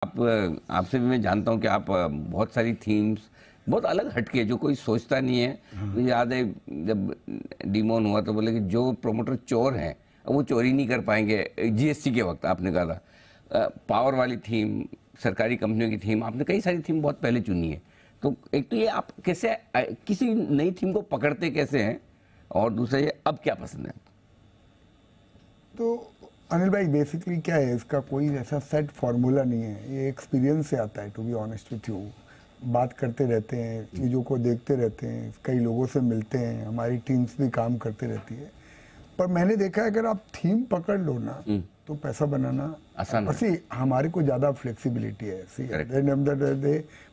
आप आपसे भी मैं जानता हूँ कि आप बहुत सारी थीम्स बहुत अलग हटके जो कोई सोचता नहीं है। मुझे याद है जब डीमोन हुआ तो बोले कि जो प्रोमोटर चोर हैं वो चोरी नहीं कर पाएंगे। जीएसटी के वक्त आपने कहा था पावर वाली थीम, सरकारी कंपनियों की थीम, आपने कई सारी थीम बहुत पहले चुनी है। तो एक तो ये आप कैसे किसी नई थीम को पकड़ते कैसे हैं, और दूसरा ये अब क्या पसंद है? तो अनिल भाई बेसिकली क्या है, इसका कोई ऐसा सेट फार्मूला नहीं है, ये एक्सपीरियंस से आता है। To be honest with you, बात करते रहते हैं, चीज़ों को देखते रहते हैं, कई लोगों से मिलते हैं, हमारी टीम्स भी काम करते रहती है। पर मैंने देखा है अगर आप थीम पकड़ लो ना तो पैसा बनाना आसान है। हमारे को ज़्यादा फ्लेक्सिबिलिटी है।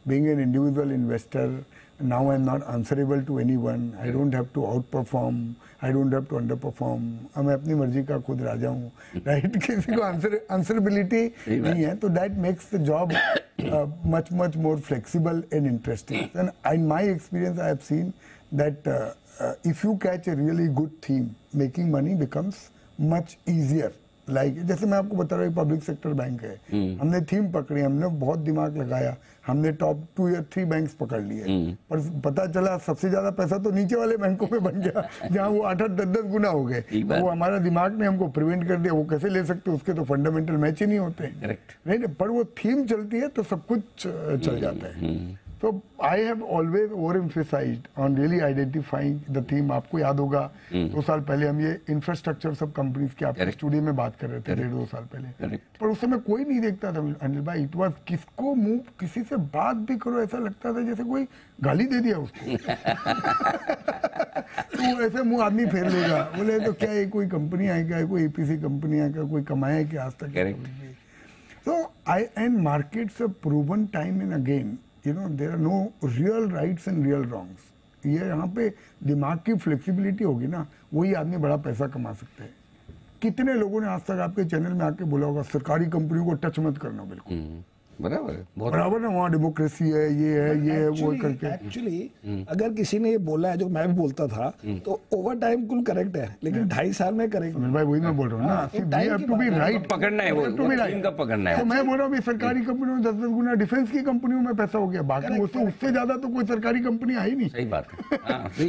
Being an individual investor, now I'm not answerable to anyone. I don't have to outperform. I don't have to underperform. मैं अपनी मर्जी का खुद राजा हूँ, राइट? किसी को answerability नहीं है, तो that makes the job much more flexible and interesting. And in my experience, I have seen that if you catch a really good theme, making money becomes much easier. जैसे मैं आपको बता रहा हूँ, पब्लिक सेक्टर बैंक है, हमने theme पकड़ी, हमने बहुत दिमाग लगाया, हमने टॉप 2 या 3 बैंक्स पकड़ लिए, पर पता चला सबसे ज्यादा पैसा तो नीचे वाले बैंकों में बन गया, जहाँ वो 8-8, 10-10 गुना हो गए। वो हमारा दिमाग ने हमको प्रिवेंट कर दिया। वो कैसे ले सकते, उसके तो फंडामेंटल मैच ही नहीं होते, राइट? पर वो थीम चलती है तो सब कुछ चल जाता है। तो I have always over emphasised on really identifying the theme. आपको याद होगा 2 साल पहले हम ये इंफ्रास्ट्रक्चर सब कंपनीज की आपके स्टूडियो में बात कर रहे थे, 1.5-2 साल पहले, पर उस समय कोई नहीं देखता था अनिल भाई। इट वाज किसको मुंह, किसी से बात भी करो ऐसा लगता था जैसे कोई गाली दे दिया उसको। तो ऐसे मुंह आदमी फेर लेगा, बोले तो क्या ये कोई कंपनी है क्या, कोई एपीसी कंपनी है क्या, कोई कमाया है क्या आज तक? तो I and markets have proven time and again, you know, there are no real rights and real wrongs. ये यहाँ पे दिमाग की फ्लेक्सिबिलिटी होगी ना, वही आदमी बड़ा पैसा कमा सकता है। कितने लोगों ने आज तक आपके चैनल में आके बोला होगा सरकारी कंपनियों को टच मत करना, बिल्कुल बराबर है, बराबर ना, वहाँ डेमोक्रेसी है, ये है, ये है, वो करके। एक्चुअली अगर किसी ने ये बोला है जो मैं भी बोलता था, तो ओवर टाइम कुल करेक्ट है, लेकिन 2.5 साल में करेक्ट नहीं। भाई वही मैं बोल रहा हूँ ना, we have to be right, पकड़ना है, वो इनका पकड़ना है। तो मैं बोल रहा हूँ सरकारी कंपनियों में 10-10 गुना डिफेंस की कंपनियों में पैसा हो गया, बाकी उससे ज्यादा तो कोई सरकारी कंपनी आई नहीं। सही बात है,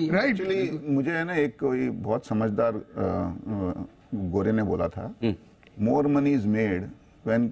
राइट? एक्चुअली मुझे है ना, एक कोई बहुत समझदार गोरे ने बोला था, more money is made when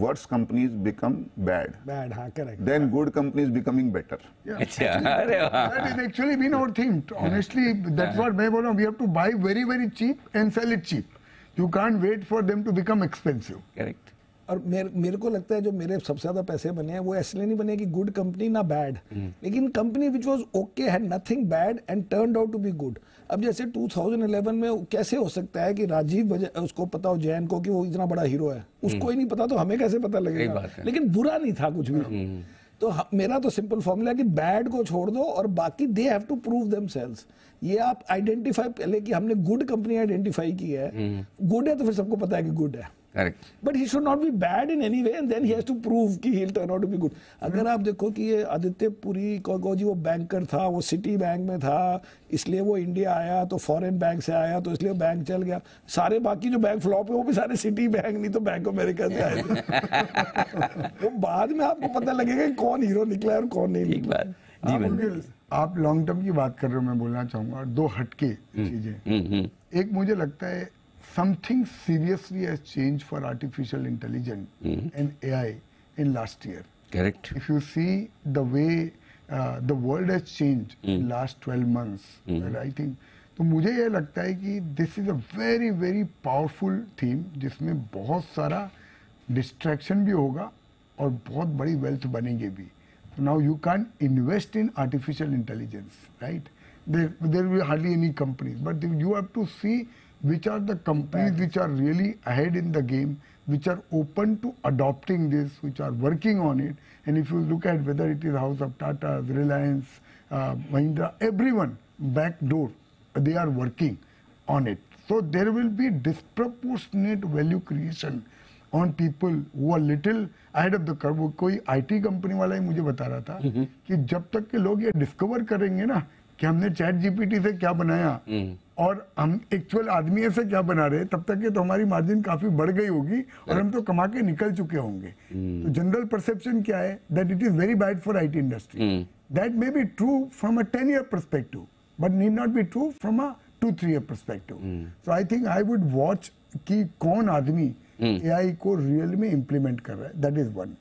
worse companies become bad. हाँ, correct. Then good companies becoming better. अच्छा, अरे वाह, that is actually been our theme. Honestly, that's what मैं बोल रहा हूँ. We have to buy very very cheap and sell it cheap. You can't wait for them to become expensive. Correct. और मेरे को लगता है जो मेरे सबसे ज्यादा पैसे बने हैं वो इसलिए नहीं बने कि गुड कंपनी ना बैड, लेकिन company which was okay, had nothing bad and turned out to be good. अब जैसे 2011 में कैसे हो सकता है कि राजीव उसको पता हो, जैन को, कि वो इतना बड़ा हीरो है, उसको ही नहीं पता, तो हमें कैसे पता लगेगा? लेकिन बुरा नहीं था कुछ भी। तो मेरा तो सिंपल फॉर्मूला है कि बैड को छोड़ दो और बाकी they have to prove themselves. ये आप आइडेंटिफाई, पहले कि हमने गुड कंपनी आइडेंटिफाई की है, गुड है तो फिर सबको पता है कि गुड है, correct, but he should not be bad in any way and then he has to prove कि he will turn out to be good. अगर आप देखो कि ये आदित्य पुरी को जी, वो बैंकर था, वो सिटी बैंक में था, इसलिए वो इंडिया आया, तो फॉरेन बैंक से आया तो इसलिए बैंक चल गया। सारे बाकी जो बैंक फ्लॉप है वो भी सारे सिटी बैंक, नहीं तो बैंक ऑफ अमेरिका से आए थे। वो बाद में आपको पता लगेगा कि कौन हीरो निकला है और कौन नहीं निकला। आप लॉन्ग टर्म की बात कर रहे हो, मैं बोलना चाहूंगा 2 हटके चीजें। एक मुझे लगता है something seriously has changed for artificial intelligence and AI in last year. Correct. If you see the way the world has changed in last 12 months, I think, तो मुझे ये लगता है कि this is a very very powerful theme जिसमें बहुत सारा distraction भी होगा और बहुत बड़ी wealth बनेगी भी. So now you can't invest in artificial intelligence, right? There will be hardly any companies, but you have to see which are the companies which are really ahead in the game, which are open to adopting this, which are working on it. And if you look at whether it is House of Tata, Reliance, Mahindra, everyone, backdoor, they are working on it. So there will be disproportionate value creation on people who are little ahead of the curve. कोई IT company वाला ही मुझे बता रहा था कि जब तक के लोग ये डिस्कवर करेंगे ना कि हमने चैट जीपीटी से क्या बनाया, और हम एक्चुअल आदमी ऐसे क्या बना रहे हैं, तब तक ये तो हमारी मार्जिन काफी बढ़ गई होगी और हम तो कमा के निकल चुके होंगे। तो जनरल परसेप्शन क्या है, that it is very bad for IT industry. That may be true from a 10-year perspective, but need not be true from a 2-3 year perspective. So I think I would watch कि कौन आदमी AI को real में implement कर रहा है, that is one.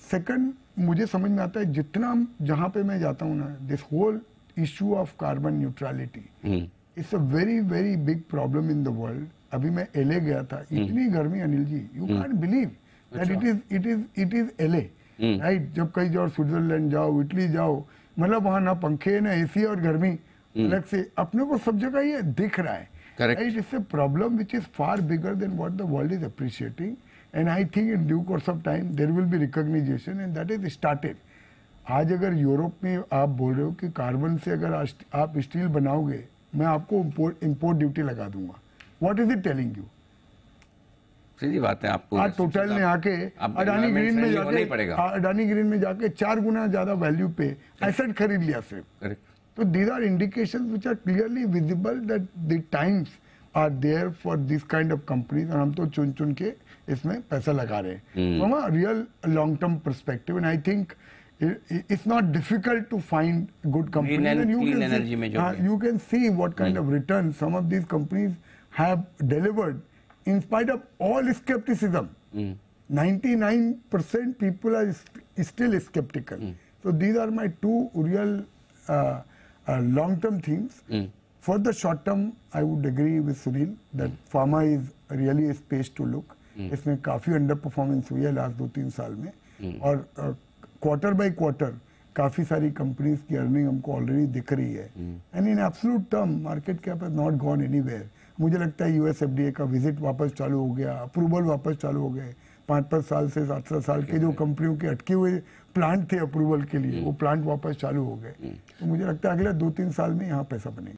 Second, मुझे समझ में आता है जितना जहां पे मैं जाता हूँ ना, this whole issue of carbon neutrality it's a very very big problem in the world. अभी मैं एलए गया था, इतनी गर्मी Anil ji, you can believe that it is LA, right. जब कहीं जाओ, स्विट्जरलैंड जाओ, इटली जाओ, मतलब वहां ना पंखे ना एसी और गर्मी अलग से, अपने को सब जगह ये दिख रहा है। Correct. Right? It's a problem which is far bigger than what the world is appreciating, and I think in due course of time there will be recognition, and that is started. आज अगर Europe में आप बोल रहे हो कि carbon से अगर आप स्टील बनाओगे, मैं आपको इम्पोर्ट ड्यूटी लगा दूंगा, what is it telling you? सीधी बात है। आपको आज टोटल ने आके अडानी ग्रीन में जाके 4 गुना ज्यादा वैल्यू पे एसेट खरीद लिया सिर्फ। Correct. So these are indications which are clearly visible that the times are there for this kind of companies, और हम तो चुन चुन के इसमें पैसा लगा रहे हैं from a real long term perspective, and I think it's not difficult to find good companies, and you can see what kind of returns some of these companies have delivered in spite of all skepticism. 99% people are still skeptical. So these are my two real long-term things. For the short term, I would agree with Sunil that pharma is really a space to look. इसमें काफी under performance हुई है last 2-3 साल में, और quarter by quarter काफी सारी companies की अर्निंग हमको ऑलरेडी दिख रही है, and in absolute term market cap has not gone anywhere. मुझे लगता है यूएस एफडीए का विजिट वापस चालू हो गया, अप्रूवल वापस चालू हो गए। 5-5 साल से 7-7 साल के जो कंपनियों के अटके हुए प्लांट थे अप्रूवल के लिए, वो प्लांट वापस चालू हो गए। तो मुझे लगता है अगले 2-3 साल में यहाँ पैसा बनेगा।